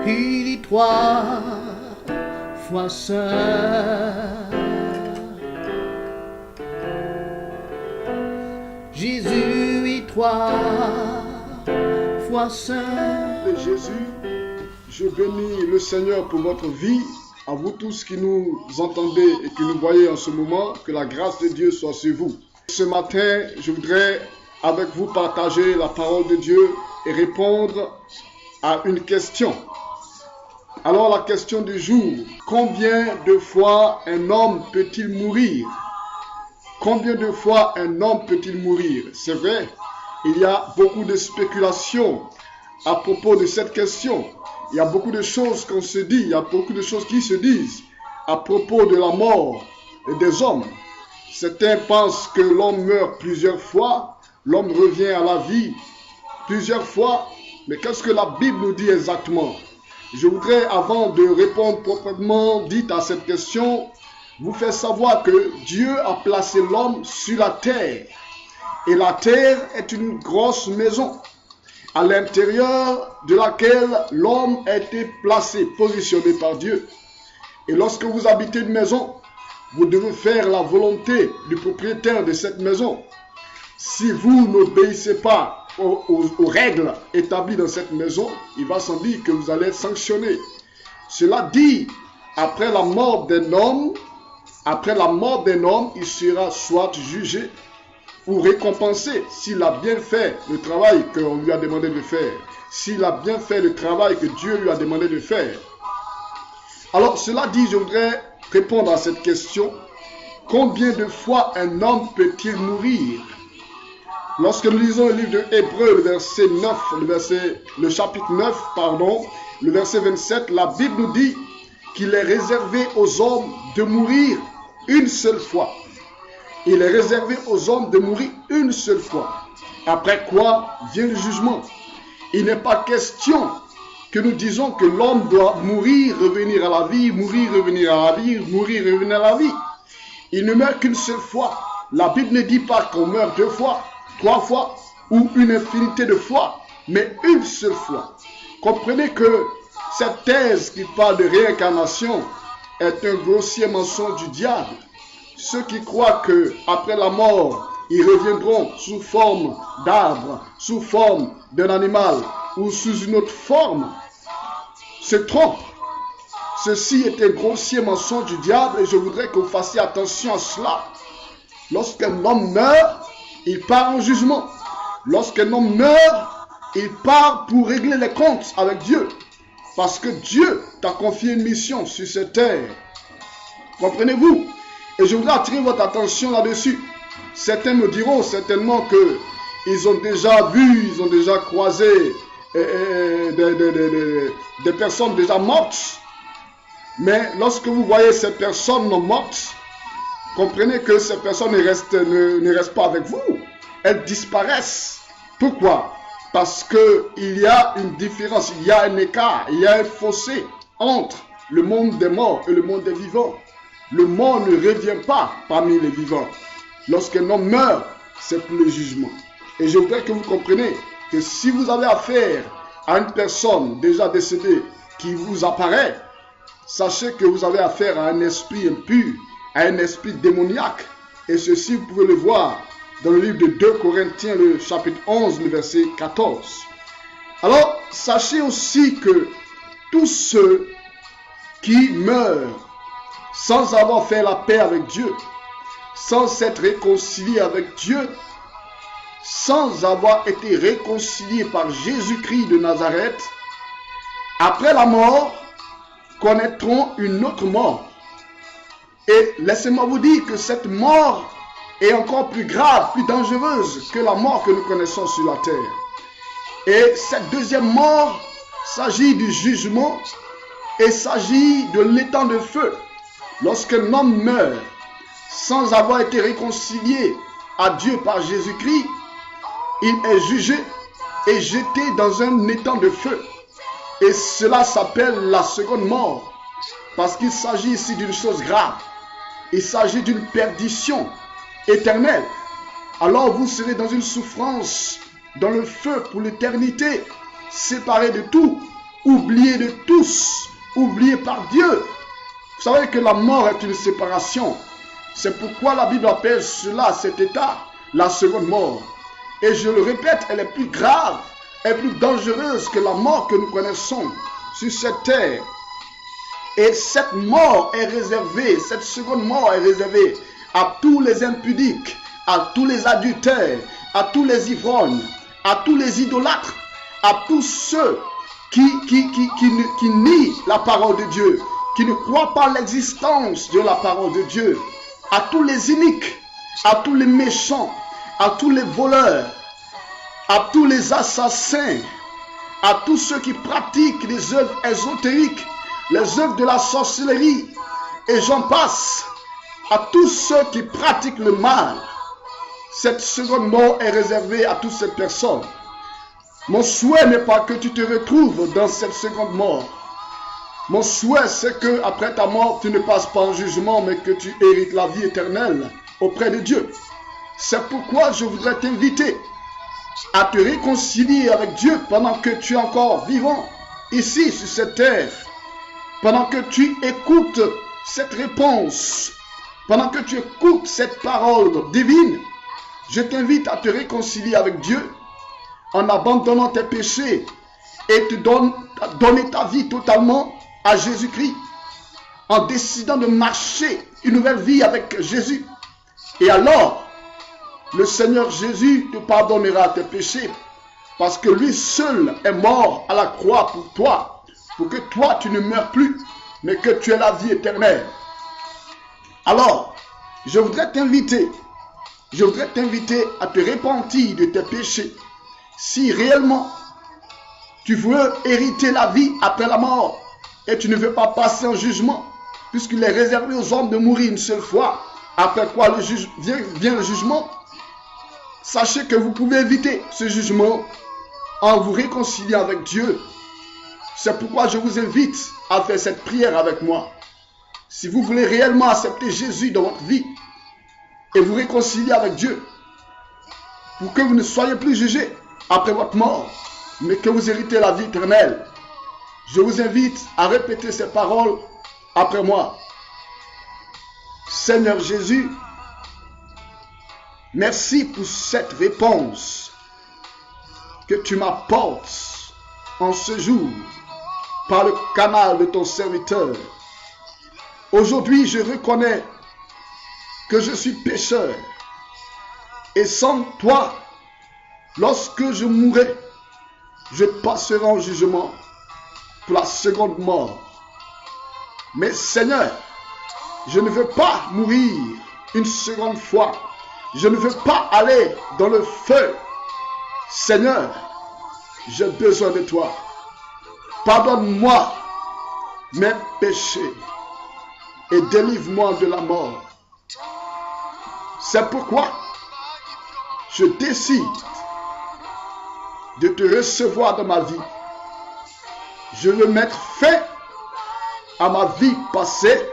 il est trois fois saint. Jésus est trois fois saint. Jésus, je bénis le Seigneur pour votre vie. À vous tous qui nous entendez et qui nous voyez en ce moment, que la grâce de Dieu soit sur vous. Ce matin, je voudrais avec vous partager la parole de Dieu et répondre à une question. Alors la question du jour, combien de fois un homme peut-il mourir? Combien de fois un homme peut-il mourir? C'est vrai, il y a beaucoup de spéculations à propos de cette question. Il y a beaucoup de choses qu'on se dit, il y a beaucoup de choses qui se disent à propos de la mort des hommes. Certains pensent que l'homme meurt plusieurs fois, l'homme revient à la vie plusieurs fois. Mais qu'est-ce que la Bible nous dit exactement? Je voudrais, avant de répondre proprement dit à cette question, vous faire savoir que Dieu a placé l'homme sur la terre. Et la terre est une grosse maison, à l'intérieur de laquelle l'homme a été placé, positionné par Dieu. Et lorsque vous habitez une maison, vous devez faire la volonté du propriétaire de cette maison. Si vous n'obéissez pas aux règles établies dans cette maison, il va sans dire que vous allez être sanctionné. Cela dit, après la mort d'un homme, il sera soit jugé ou récompensé s'il a bien fait le travail qu'on lui a demandé de faire, s'il a bien fait le travail que Dieu lui a demandé de faire. Alors, cela dit, je voudrais répondre à cette question. Combien de fois un homme peut-il mourir? Lorsque nous lisons le livre de Hébreux, le chapitre 9, le verset 27, la Bible nous dit qu'il est réservé aux hommes de mourir une seule fois. Il est réservé aux hommes de mourir une seule fois. Après quoi vient le jugement. Il n'est pas question que nous disons que l'homme doit mourir, revenir à la vie, mourir, revenir à la vie, mourir, revenir à la vie. Il ne meurt qu'une seule fois. La Bible ne dit pas qu'on meurt 2 fois, 3 fois ou une infinité de fois, mais une seule fois. Comprenez que cette thèse qui parle de réincarnation est un grossier mensonge du diable. Ceux qui croient qu'après la mort, ils reviendront sous forme d'arbre, sous forme d'un animal ou sous une autre forme, se trompent. Ceci est un grossier mensonge du diable et je voudrais que vous fassiez attention à cela. Lorsqu'un homme meurt, il part en jugement. Lorsqu'un homme meurt, il part pour régler les comptes avec Dieu. Parce que Dieu t'a confié une mission sur cette terre. Comprenez-vous? Et je voudrais attirer votre attention là-dessus. Certains me diront certainement qu'ils ont déjà vu, ils ont déjà croisé des personnes déjà mortes. Mais lorsque vous voyez ces personnes non mortes, comprenez que ces personnes ne restent pas avec vous. Elles disparaissent. Pourquoi? Parce qu'il y a une différence, il y a un écart, il y a un fossé entre le monde des morts et le monde des vivants. Le mort ne revient pas parmi les vivants. Lorsqu'un homme meurt, c'est pour le jugement. Et je voudrais que vous compreniez que si vous avez affaire à une personne déjà décédée qui vous apparaît, sachez que vous avez affaire à un esprit impur, à un esprit démoniaque. Et ceci, vous pouvez le voir dans le livre de 2 Corinthiens, le chapitre 11, le verset 14. Alors, sachez aussi que tous ceux qui meurent sans avoir fait la paix avec Dieu, sans s'être réconciliés avec Dieu, sans avoir été réconciliés par Jésus-Christ de Nazareth, après la mort, connaîtront une autre mort. Et laissez-moi vous dire que cette mort est encore plus grave, plus dangereuse que la mort que nous connaissons sur la terre. Et cette deuxième mort s'agit du jugement et s'agit de l'étang de feu. Lorsqu'un homme meurt sans avoir été réconcilié à Dieu par Jésus-Christ, il est jugé et jeté dans un étang de feu. Et cela s'appelle la seconde mort, parce qu'il s'agit ici d'une chose grave. Il s'agit d'une perdition éternelle. Alors vous serez dans une souffrance, dans le feu pour l'éternité, séparé de tout. oublié de tous, oublié par Dieu. Vous savez que la mort est une séparation. C'est pourquoi la Bible appelle cela, cet état, la seconde mort. Et je le répète, elle est plus grave, elle est plus dangereuse que la mort que nous connaissons sur cette terre. Et cette mort est réservée, cette seconde mort est réservée à tous les impudiques, à tous les adultères, à tous les ivrognes, à tous les idolâtres, à tous ceux qui nient la parole de Dieu, qui ne croient pas à l'existence de la parole de Dieu, à tous les iniques, à tous les méchants, à tous les voleurs, à tous les assassins, à tous ceux qui pratiquent les œuvres ésotériques, les œuvres de la sorcellerie, et j'en passe, à tous ceux qui pratiquent le mal. Cette seconde mort est réservée à toutes ces personnes. Mon souhait n'est pas que tu te retrouves dans cette seconde mort. Mon souhait, c'est que après ta mort, tu ne passes pas en jugement, mais que tu hérites la vie éternelle auprès de Dieu. C'est pourquoi je voudrais t'inviter à te réconcilier avec Dieu pendant que tu es encore vivant ici sur cette terre. Pendant que tu écoutes cette réponse, pendant que tu écoutes cette parole divine, je t'invite à te réconcilier avec Dieu en abandonnant tes péchés et te donner ta vie totalement à Jésus-Christ, en décidant de marcher une nouvelle vie avec Jésus. Et alors, le Seigneur Jésus te pardonnera tes péchés, parce que lui seul est mort à la croix pour toi, pour que toi tu ne meurs plus, mais que tu aies la vie éternelle. Alors, je voudrais t'inviter à te repentir de tes péchés. Si réellement tu veux hériter la vie après la mort et tu ne veux pas passer en jugement, puisqu'il est réservé aux hommes de mourir une seule fois, après quoi vient le jugement, sachez que vous pouvez éviter ce jugement en vous réconciliant avec Dieu. C'est pourquoi je vous invite à faire cette prière avec moi. Si vous voulez réellement accepter Jésus dans votre vie et vous réconcilier avec Dieu, pour que vous ne soyez plus jugés après votre mort, mais que vous héritez la vie éternelle, je vous invite à répéter ces paroles après moi. Seigneur Jésus, merci pour cette réponse que tu m'apportes en ce jour par le canal de ton serviteur. Aujourd'hui, je reconnais que je suis pécheur et sans toi, lorsque je mourrai, je passerai en jugement pour la seconde mort. Mais Seigneur, je ne veux pas mourir une seconde fois. Je ne veux pas aller dans le feu. Seigneur, j'ai besoin de toi. Pardonne-moi mes péchés et délivre-moi de la mort. C'est pourquoi je décide de te recevoir dans ma vie. Je veux mettre fin à ma vie passée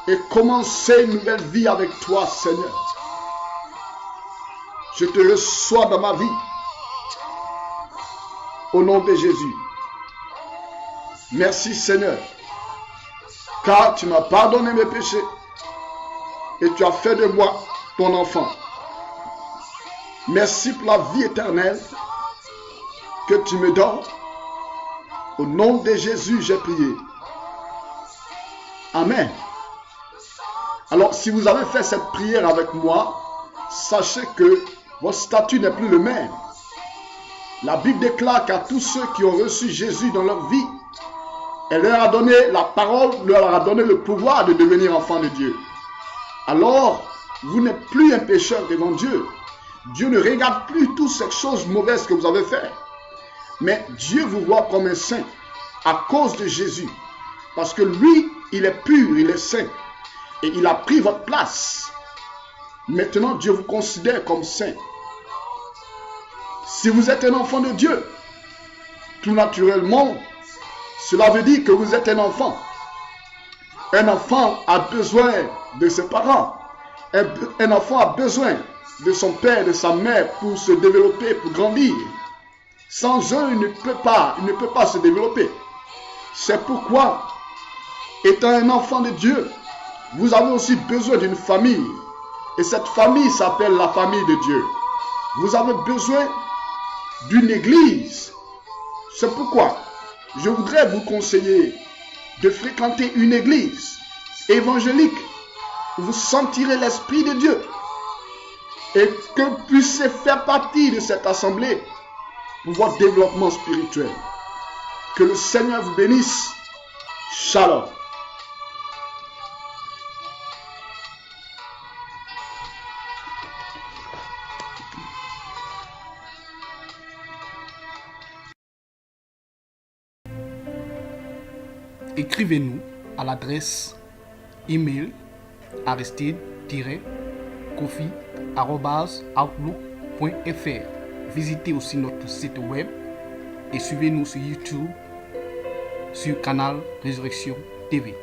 et commencer une nouvelle vie avec toi, Seigneur. Je te reçois dans ma vie. Au nom de Jésus. Merci, Seigneur, car tu m'as pardonné mes péchés et tu as fait de moi ton enfant. Merci pour la vie éternelle que tu me donnes. Au nom de Jésus, j'ai prié. Amen. Alors, si vous avez fait cette prière avec moi, sachez que votre statut n'est plus le même. La Bible déclare qu'à tous ceux qui ont reçu Jésus dans leur vie, elle leur a donné la parole, leur a donné le pouvoir de devenir enfants de Dieu. Alors, vous n'êtes plus un pécheur devant Dieu. Dieu ne regarde plus toutes ces choses mauvaises que vous avez faites. Mais Dieu vous voit comme un saint à cause de Jésus. Parce que lui, il est pur, il est saint. Et il a pris votre place. Maintenant, Dieu vous considère comme saint. Si vous êtes un enfant de Dieu, tout naturellement, cela veut dire que vous êtes un enfant. Un enfant a besoin de ses parents. Un enfant a besoin de son père, de sa mère pour se développer, pour grandir. Sans eux, il ne peut pas se développer. C'est pourquoi, étant un enfant de Dieu, vous avez aussi besoin d'une famille. Et cette famille s'appelle la famille de Dieu. Vous avez besoin d'une église. C'est pourquoi je voudrais vous conseiller de fréquenter une église évangélique où vous sentirez l'Esprit de Dieu et que vous puissiez faire partie de cette assemblée pour votre développement spirituel. Que le Seigneur vous bénisse. Shalom. Écrivez-nous à l'adresse email aristide-kofi@outlook.fr. Visitez aussi notre site web et suivez-nous sur YouTube sur Canal Résurrection TV.